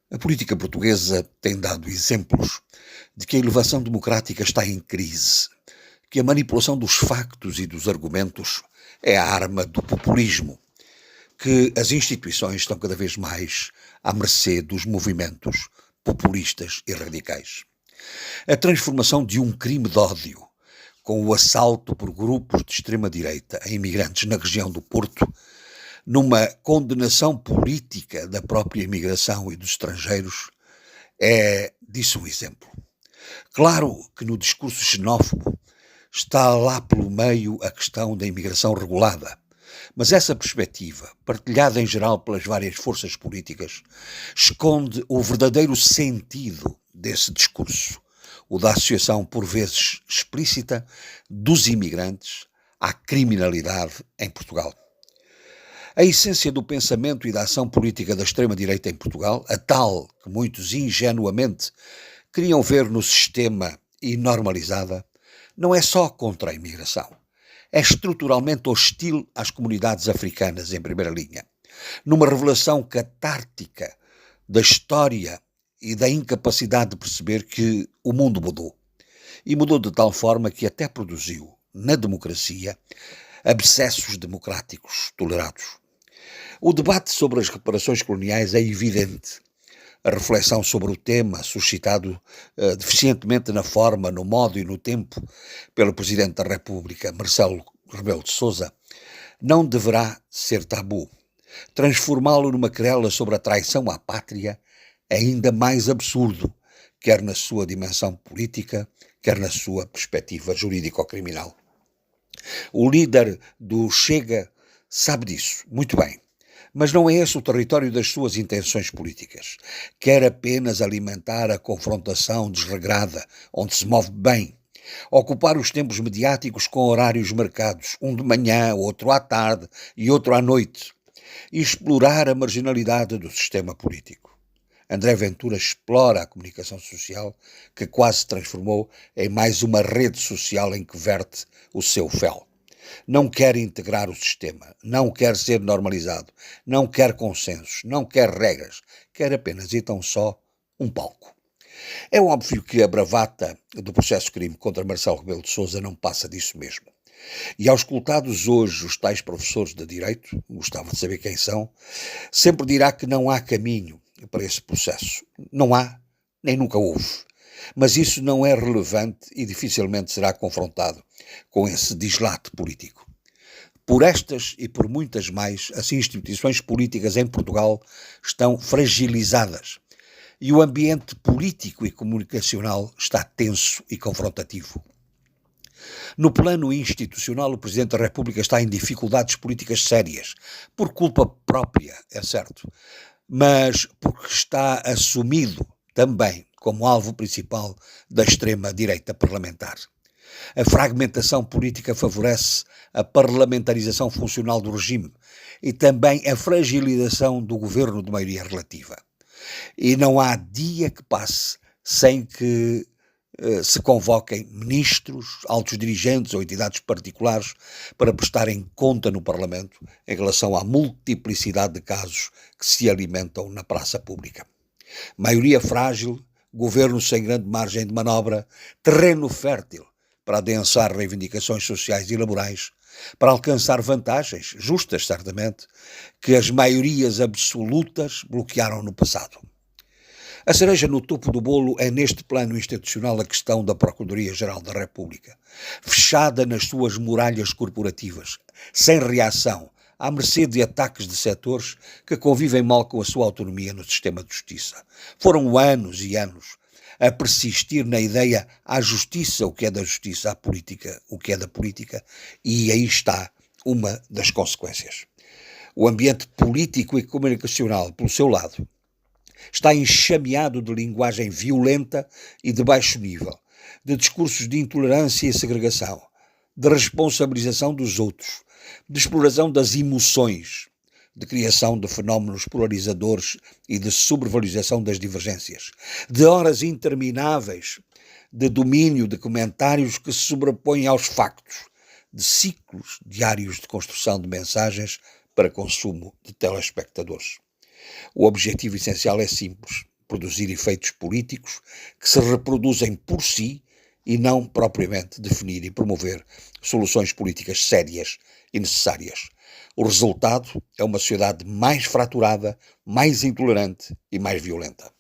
A política portuguesa tem dado exemplos de que a elevação democrática está em crise, que a manipulação dos factos e dos argumentos é a arma do populismo, que as instituições estão cada vez mais à mercê dos movimentos populistas e radicais. A transformação de um crime de ódio, com o assalto por grupos de extrema-direita a imigrantes na região do Porto, numa condenação política da própria imigração e dos estrangeiros, é disso um exemplo. Claro que no discurso xenófobo está lá pelo meio a questão da imigração regulada, mas essa perspectiva, partilhada em geral pelas várias forças políticas, esconde o verdadeiro sentido desse discurso, o da associação por vezes explícita dos imigrantes à criminalidade em Portugal. A essência do pensamento e da ação política da extrema-direita em Portugal, a tal que muitos ingenuamente queriam ver no sistema e normalizada, não é só contra a imigração. É estruturalmente hostil às comunidades africanas em primeira linha, numa revelação catártica da história e da incapacidade de perceber que o mundo mudou. E mudou de tal forma que até produziu, na democracia, abscessos democráticos tolerados. O debate sobre as reparações coloniais é evidente. A reflexão sobre o tema, suscitado deficientemente na forma, no modo e no tempo pelo Presidente da República, Marcelo Rebelo de Sousa, não deverá ser tabu. Transformá-lo numa querela sobre a traição à pátria é ainda mais absurdo, quer na sua dimensão política, quer na sua perspectiva jurídico-criminal. O líder do Chega sabe disso, muito bem. Mas não é esse o território das suas intenções políticas. Quer apenas alimentar a confrontação desregrada, onde se move bem. Ocupar os tempos mediáticos com horários marcados, um de manhã, outro à tarde e outro à noite. E explorar a marginalidade do sistema político. André Ventura explora a comunicação social, que quase se transformou em mais uma rede social em que verte o seu fel. Não quer integrar o sistema, não quer ser normalizado, não quer consensos, não quer regras, quer apenas e tão só um palco. É óbvio que a bravata do processo-crime contra Marcelo Rebelo de Sousa não passa disso mesmo. E aos escutados hoje os tais professores de Direito, gostava de saber quem são, sempre dirá que não há caminho para esse processo. Não há, nem nunca houve. Mas isso não é relevante e dificilmente será confrontado com esse dislate político. Por estas e por muitas mais, as instituições políticas em Portugal estão fragilizadas e o ambiente político e comunicacional está tenso e confrontativo. No plano institucional, o Presidente da República está em dificuldades políticas sérias, por culpa própria, é certo, mas porque está assumido também como alvo principal da extrema-direita parlamentar. A fragmentação política favorece a parlamentarização funcional do regime e também a fragilização do governo de maioria relativa. E não há dia que passe sem que se convoquem ministros, altos dirigentes ou entidades particulares para prestarem conta no Parlamento em relação à multiplicidade de casos que se alimentam na praça pública. Maioria frágil, governo sem grande margem de manobra, terreno fértil para adensar reivindicações sociais e laborais, para alcançar vantagens, justas certamente, que as maiorias absolutas bloquearam no passado. A cereja no topo do bolo é neste plano institucional a questão da Procuradoria-Geral da República, fechada nas suas muralhas corporativas, sem reação, à mercê de ataques de setores que convivem mal com a sua autonomia no sistema de justiça. Foram anos e anos a persistir na ideia à justiça o que é da justiça, à política o que é da política, e aí está uma das consequências. O ambiente político e comunicacional, pelo seu lado, está enxameado de linguagem violenta e de baixo nível, de discursos de intolerância e segregação, de responsabilização dos outros, de exploração das emoções, de criação de fenómenos polarizadores e de sobrevalorização das divergências, de horas intermináveis de domínio de comentários que se sobrepõem aos factos, de ciclos diários de construção de mensagens para consumo de telespectadores. O objetivo essencial é simples: produzir efeitos políticos que se reproduzem por si e não propriamente definir e promover soluções políticas sérias e necessárias. O resultado é uma sociedade mais fraturada, mais intolerante e mais violenta.